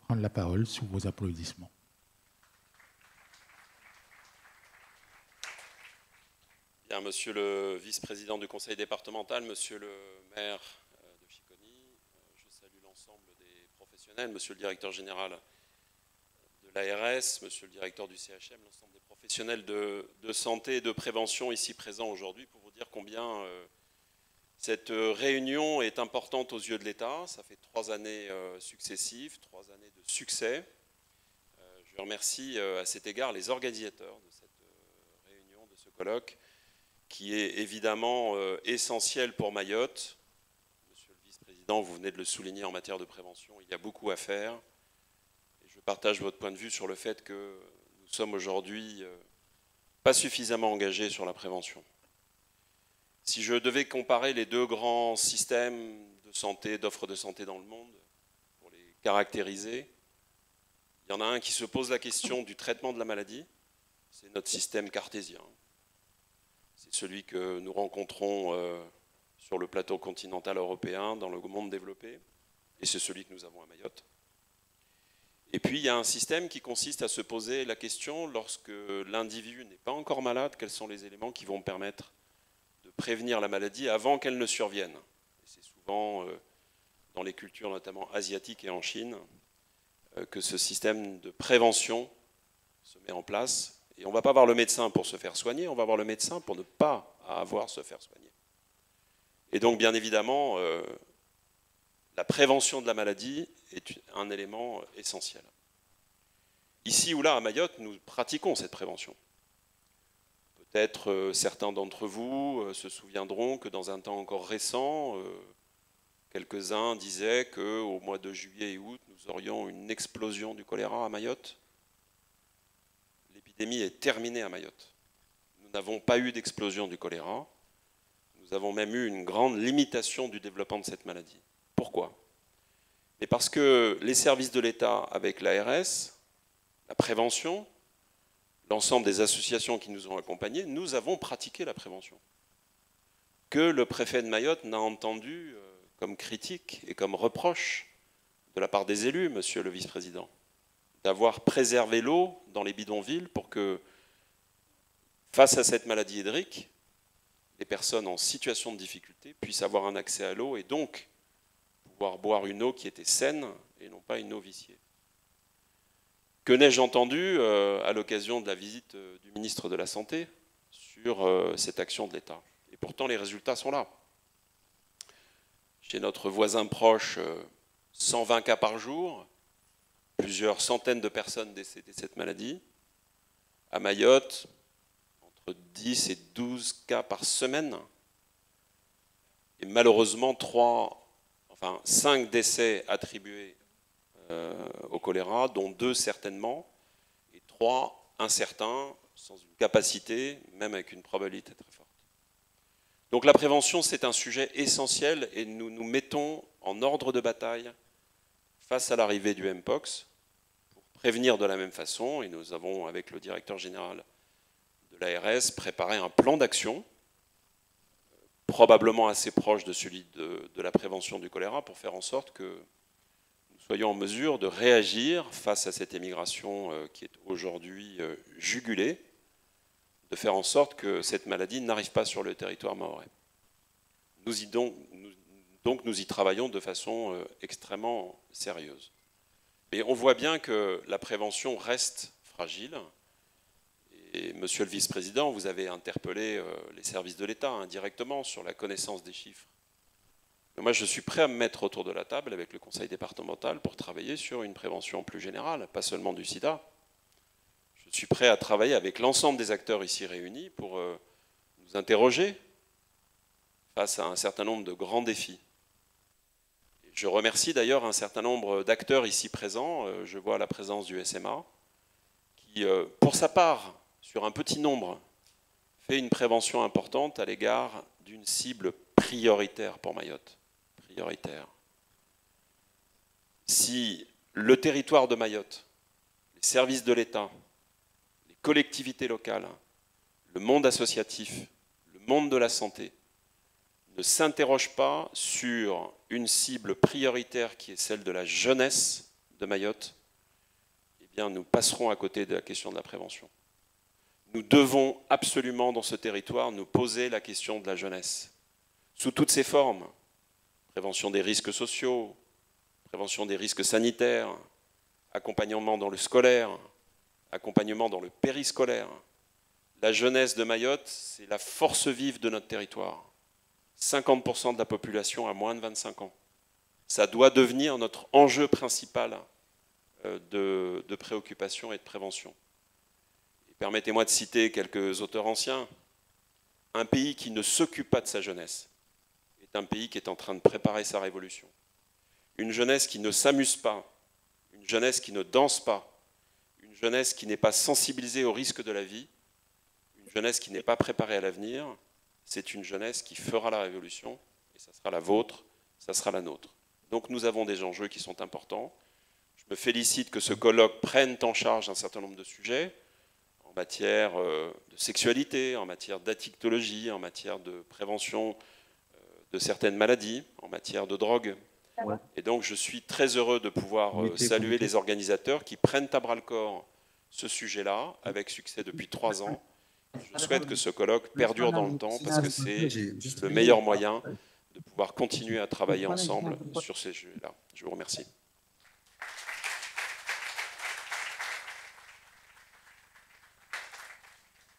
prendre la parole sous vos applaudissements. Bien, monsieur le vice-président du conseil départemental, monsieur le maire de Chicony, je salue l'ensemble des professionnels, monsieur le directeur général de l'ARS, monsieur le directeur du CHM, l'ensemble des professionnels de santé et de prévention ici présents aujourd'hui pour vous dire combien cette réunion est importante aux yeux de l'État. Ça fait 3 années successives, 3 années de succès. Je remercie à cet égard les organisateurs de cette réunion, de ce colloque, qui est évidemment essentiel pour Mayotte. Monsieur le vice-président, vous venez de le souligner en matière de prévention, il y a beaucoup à faire. Et je partage votre point de vue sur le fait que nous sommes aujourd'hui pas suffisamment engagés sur la prévention. Si je devais comparer les 2 grands systèmes de santé, d'offres de santé dans le monde, pour les caractériser, il y en a un qui se pose la question du traitement de la maladie, c'est notre système cartésien. C'est celui que nous rencontrons sur le plateau continental européen, dans le monde développé, et c'est celui que nous avons à Mayotte. Et puis il y a un système qui consiste à se poser la question, lorsque l'individu n'est pas encore malade, quels sont les éléments qui vont permettre de prévenir la maladie avant qu'elle ne survienne. Et c'est souvent dans les cultures notamment asiatiques et en Chine que ce système de prévention se met en place. Et on ne va pas voir le médecin pour se faire soigner, on va voir le médecin pour ne pas avoir à se faire soigner. Et donc bien évidemment, la prévention de la maladie est un élément essentiel. Ici ou là à Mayotte, nous pratiquons cette prévention. Peut-être certains d'entre vous se souviendront que dans un temps encore récent, quelques-uns disaient qu'au mois de juillet et août, nous aurions une explosion du choléra à Mayotte. L'épidémie est terminée à Mayotte. Nous n'avons pas eu d'explosion du choléra. Nous avons même eu une grande limitation du développement de cette maladie. Pourquoi ? Mais parce que les services de l'État avec l'ARS, la prévention, l'ensemble des associations qui nous ont accompagnés, nous avons pratiqué la prévention. Que le préfet de Mayotte n'a entendu comme critique et comme reproche de la part des élus, monsieur le vice-président, d'avoir préservé l'eau dans les bidonvilles pour que, face à cette maladie hydrique, les personnes en situation de difficulté puissent avoir un accès à l'eau et donc pouvoir boire une eau qui était saine et non pas une eau viciée. Que n'ai-je entendu à l'occasion de la visite du ministre de la Santé sur cette action de l'État? Et pourtant, les résultats sont là. Chez notre voisin proche, 120 cas par jour, plusieurs centaines de personnes décédées de cette maladie. À Mayotte, entre 10 et 12 cas par semaine. Et malheureusement, 5 décès attribués au choléra, dont 2 certainement, et 3 incertains, sans une capacité, même avec une probabilité très forte. Donc la prévention, c'est un sujet essentiel et nous nous mettons en ordre de bataille face à l'arrivée du Mpox pour prévenir de la même façon. Et nous avons, avec le directeur général de l'ARS, préparé un plan d'action, probablement assez proche de celui de la prévention du choléra, pour faire en sorte que nous soyons en mesure de réagir face à cette émigration qui est aujourd'hui jugulée, de faire en sorte que cette maladie n'arrive pas sur le territoire mahorais. Nous y travaillons de façon extrêmement sérieuse. Mais on voit bien que la prévention reste fragile. Et monsieur le vice-président, vous avez interpellé les services de l'État indirectement sur la connaissance des chiffres. Mais moi, je suis prêt à me mettre autour de la table avec le conseil départemental pour travailler sur une prévention plus générale, pas seulement du sida. Je suis prêt à travailler avec l'ensemble des acteurs ici réunis pour nous interroger face à un certain nombre de grands défis. Et je remercie d'ailleurs un certain nombre d'acteurs ici présents. Je vois la présence du SMA, qui, pour sa part, sur un petit nombre, fait une prévention importante à l'égard d'une cible prioritaire pour Mayotte. Prioritaire. Si le territoire de Mayotte, les services de l'État, les collectivités locales, le monde associatif, le monde de la santé, ne s'interrogent pas sur une cible prioritaire qui est celle de la jeunesse de Mayotte, eh bien, nous passerons à côté de la question de la prévention. Nous devons absolument, dans ce territoire, nous poser la question de la jeunesse, sous toutes ses formes. Prévention des risques sociaux, prévention des risques sanitaires, accompagnement dans le scolaire, accompagnement dans le périscolaire. La jeunesse de Mayotte, c'est la force vive de notre territoire. 50% de la population a moins de 25 ans. Ça doit devenir notre enjeu principal de préoccupation et de prévention. Permettez-moi de citer quelques auteurs anciens. Un pays qui ne s'occupe pas de sa jeunesse est un pays qui est en train de préparer sa révolution. Une jeunesse qui ne s'amuse pas, une jeunesse qui ne danse pas, une jeunesse qui n'est pas sensibilisée au risque de la vie, une jeunesse qui n'est pas préparée à l'avenir, c'est une jeunesse qui fera la révolution, et ça sera la vôtre, ça sera la nôtre. Donc nous avons des enjeux qui sont importants. Je me félicite que ce colloque prenne en charge un certain nombre de sujets, en matière de sexualité, en matière d'addictologie, en matière de prévention de certaines maladies, en matière de drogue. Ouais. Et donc je suis très heureux de pouvoir saluer les organisateurs qui prennent à bras-le-corps ce sujet-là, avec succès depuis 3 ans. Je souhaite que ce colloque perdure dans le temps, parce que c'est le meilleur moyen de pouvoir continuer à travailler ensemble sur ces sujets-là. Je vous remercie.